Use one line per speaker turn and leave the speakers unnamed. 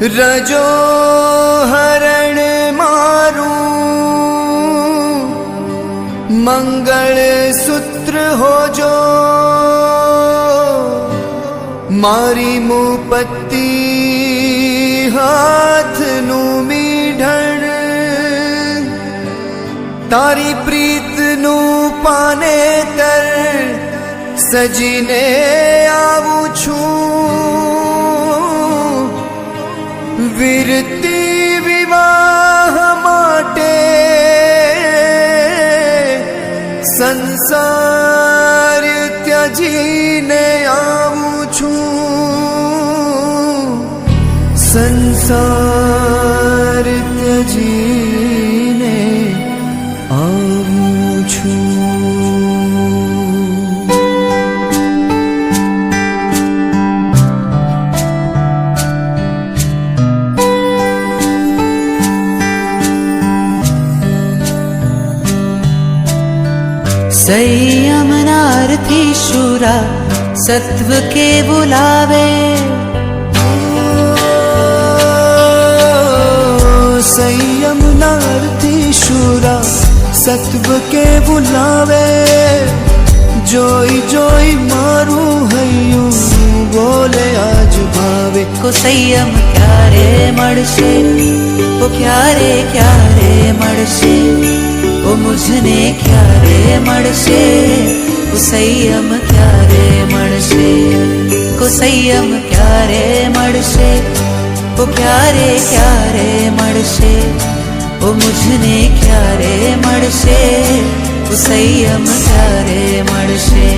रजो हरण मारू मंगल सूत्र हो जो मारी मुपत्ति हाथ नु मीढण तारी प्रीत नु पाने तर सजीने आवू छू वीरती विवाह माटे संसार त्याजीने आवू छू संसार त्याजीने आवू छू।
संयम नारथी शूरा सत्व के बुलावे
संयम नारथी शूरा सत्व के बुलावे जोई जोई मारू हयू बोले आज भावे
को संयम क्यारे मळशे को क्यारे क्यारे मळशे ओ मुझने क्यारे मळशे को संयम क्यारे मळशे को संयम क्यारे मळशे को क्यारे क्यारे मळशे ओ मुझने क्यारे मळशे को संयम क्यारे मळशे।